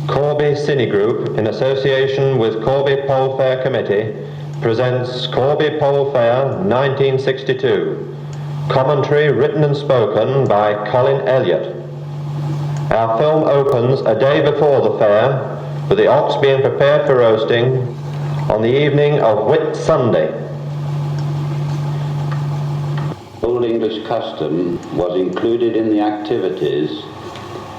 Corby Cine Group, in association with Corby Pole Fair Committee, presents Corby Pole Fair 1962. Commentary written and spoken by Colin Elliott. Our film opens a day before the fair, with the ox being prepared for roasting on the evening of Whit Sunday. Old English custom was included in the activities,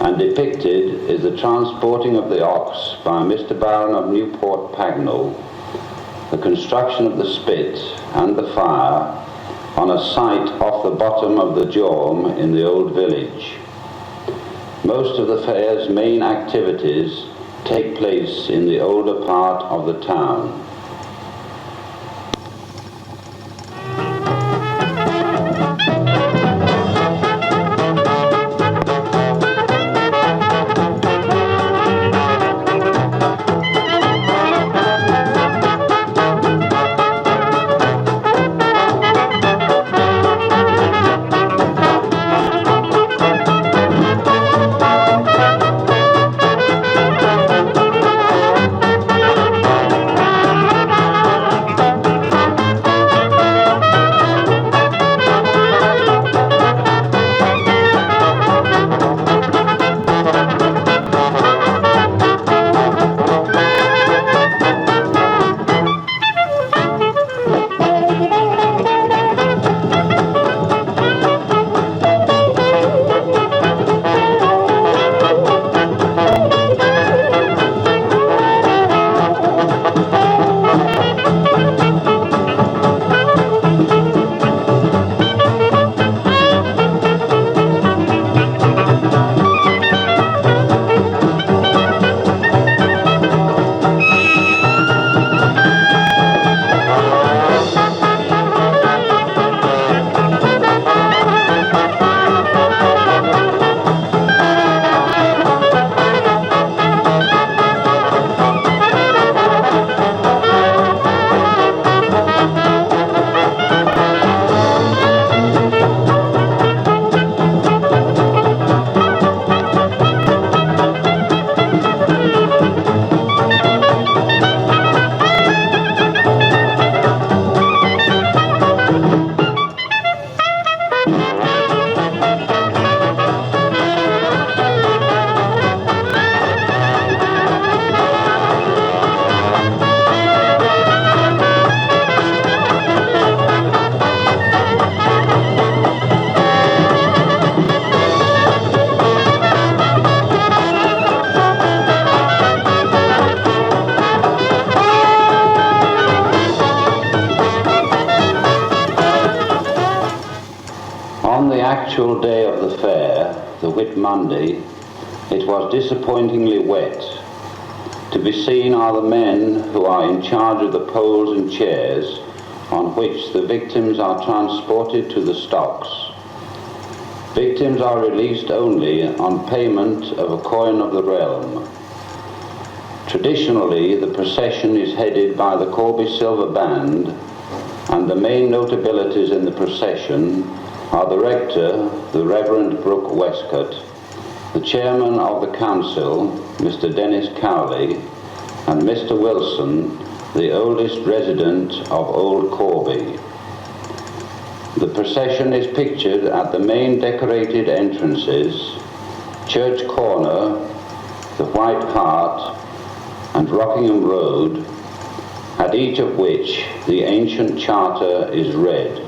and depicted is the transporting of the ox by Mr. Baron of Newport Pagnell, the construction of the spit and the fire on a site off the bottom of the Jorm in the Old Village. Most of the fair's main activities take place in the older part of the town. Actual day of the fair, the Whit Monday, it was disappointingly wet. To be seen are the men who are in charge of the poles and chairs on which the victims are transported to the stocks. Victims are released only on payment of a coin of the realm. Traditionally, the procession is headed by the Corby Silver Band, and the main notabilities in the procession are the rector, the Reverend Brooke Westcott, the chairman of the council, Mr. Dennis Cowley, and Mr. Wilson, the oldest resident of Old Corby. The procession is pictured at the main decorated entrances, Church Corner, the White Hart, and Rockingham Road, at each of which the ancient charter is read.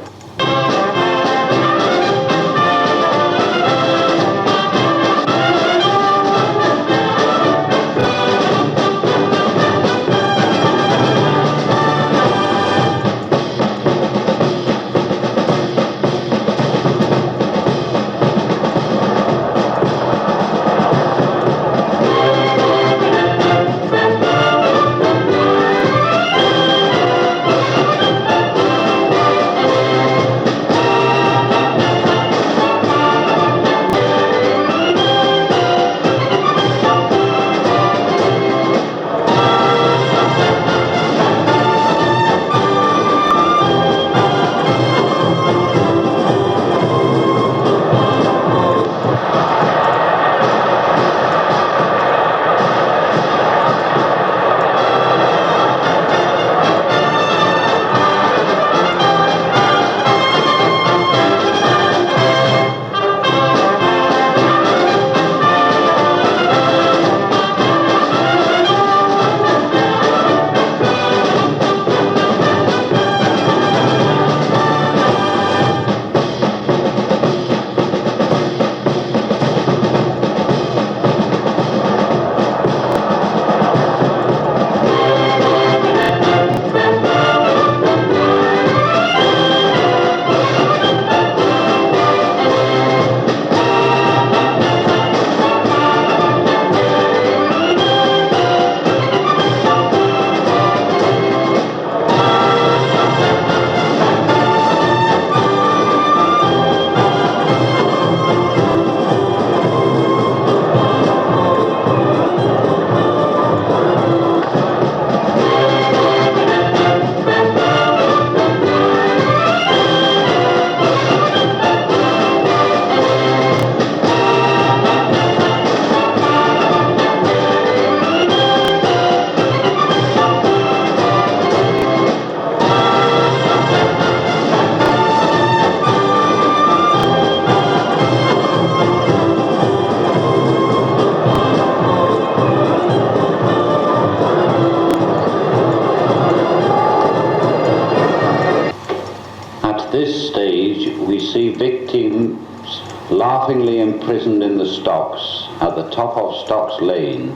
teams laughingly imprisoned in the stocks at the top of Stocks Lane,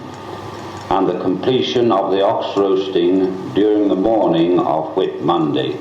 and the completion of the ox roasting during the morning of Whit Monday.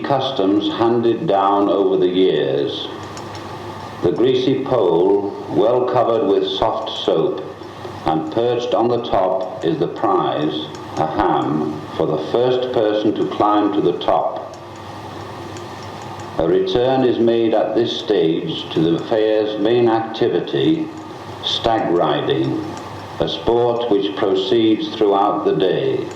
Customs handed down over the years. The greasy pole, well covered with soft soap, and perched on the top is the prize, a ham, for the first person to climb to the top. A return is made at this stage to the fair's main activity, stag riding, a sport which proceeds throughout the day.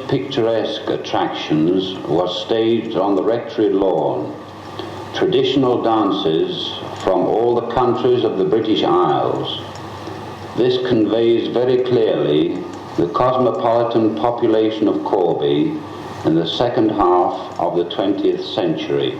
Picturesque attractions was staged on the rectory lawn. Traditional dances from all the countries of the British Isles. This conveys very clearly the cosmopolitan population of Corby in the second half of the 20th century.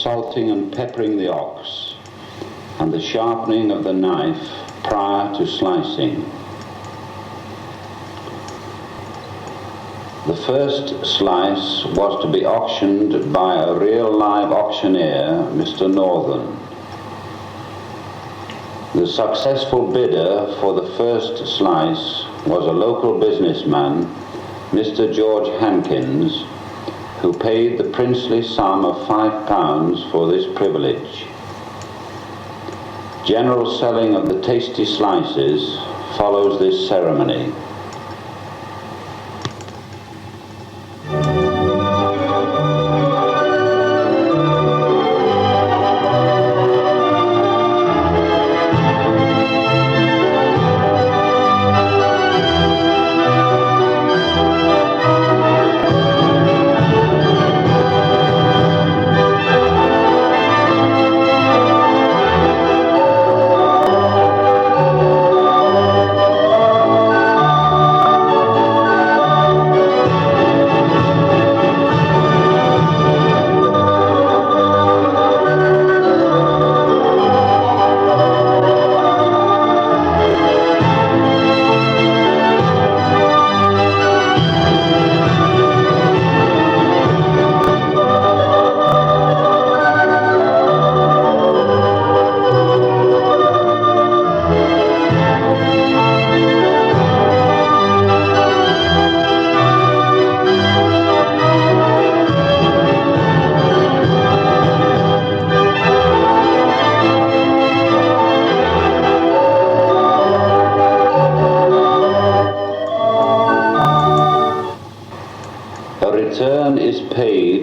Salting and peppering the ox, and the sharpening of the knife prior to slicing. The first slice was to be auctioned by a real live auctioneer, Mr. Northern. The successful bidder for the first slice was a local businessman, Mr. George Hankins, who paid the princely sum of £5 for this privilege. General selling of the tasty slices follows this ceremony.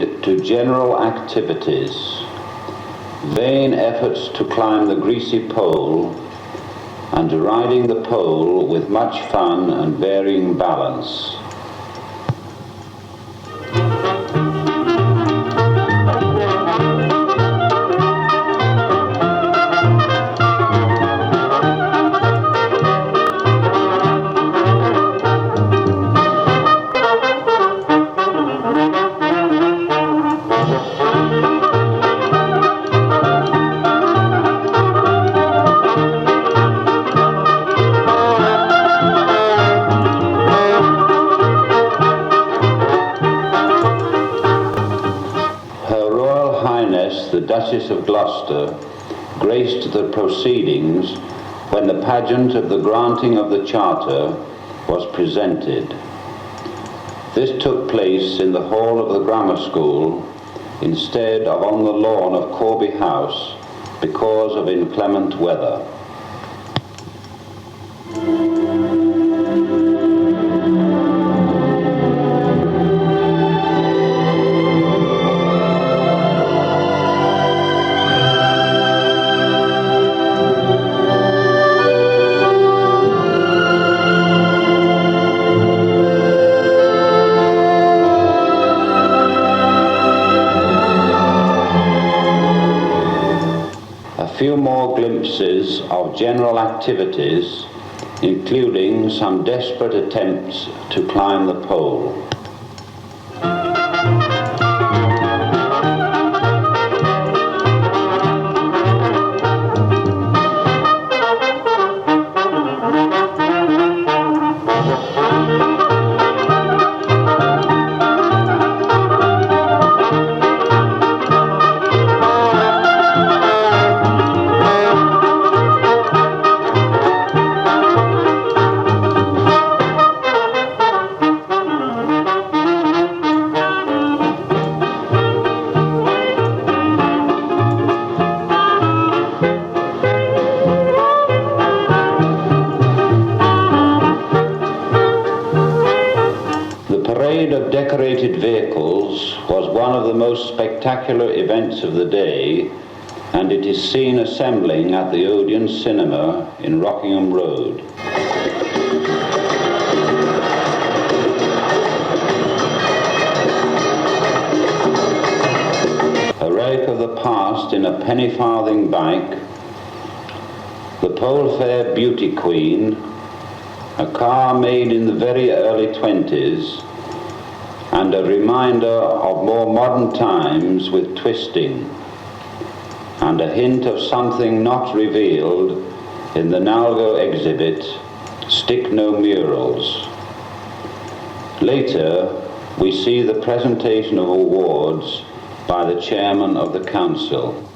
proceed to general activities. Vain efforts to climb the greasy pole, and riding the pole with much fun and varying balance. The Duchess of Gloucester graced the proceedings when the pageant of the granting of the Charter was presented. This took place in the hall of the grammar school instead of on the lawn of Corby House because of inclement weather. A few more glimpses of general activities, including some desperate attempts to climb the pole. Of decorated vehicles was one of the most spectacular events of the day, and it is seen assembling at the Odeon Cinema in Rockingham Road. A relic of the past in a penny farthing bike, the Pole Fair Beauty Queen, a car made in the very early 20s, and a reminder of more modern times with twisting, and a hint of something not revealed in the Nalgo exhibit, Stick No Murals. Later, we see the presentation of awards by the chairman of the council.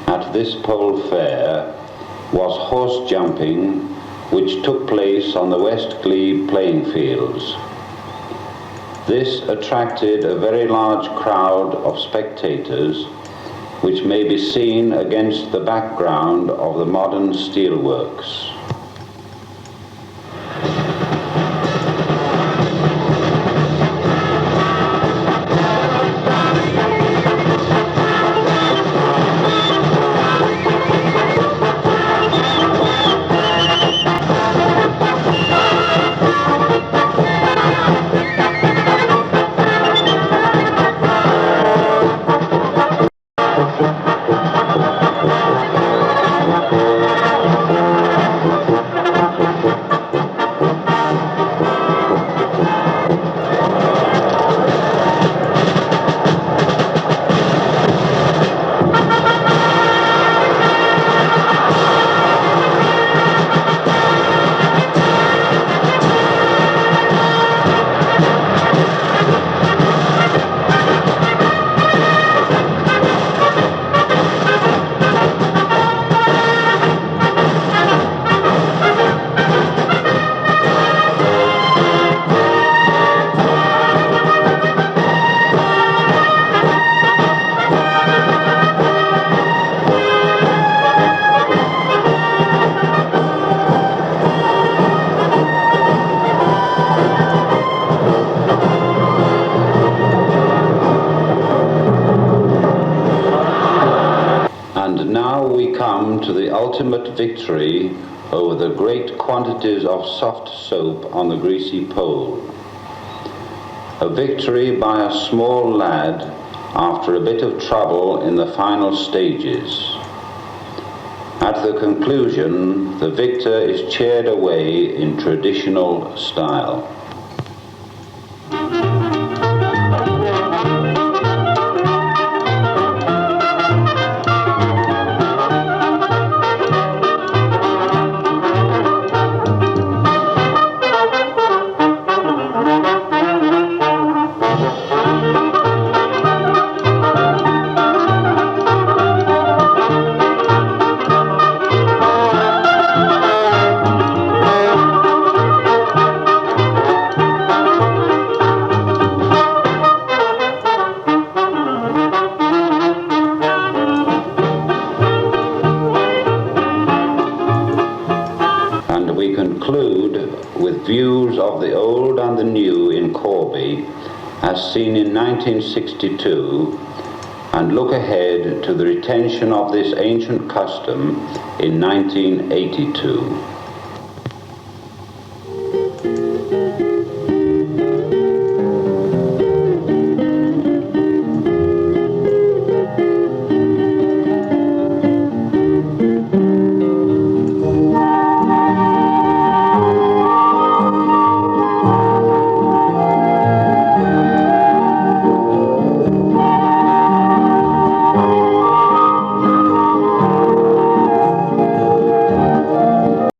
at this pole fair was horse jumping, which took place on the West Glebe playing fields. This attracted a very large crowd of spectators, which may be seen against the background of the modern steelworks. To the ultimate victory over the great quantities of soft soap on the greasy pole. A victory by a small lad after a bit of trouble in the final stages. At the conclusion, the victor is cheered away in traditional style. Views of the old and the new in Corby as seen in 1962, and look ahead to the retention of this ancient custom in 1982.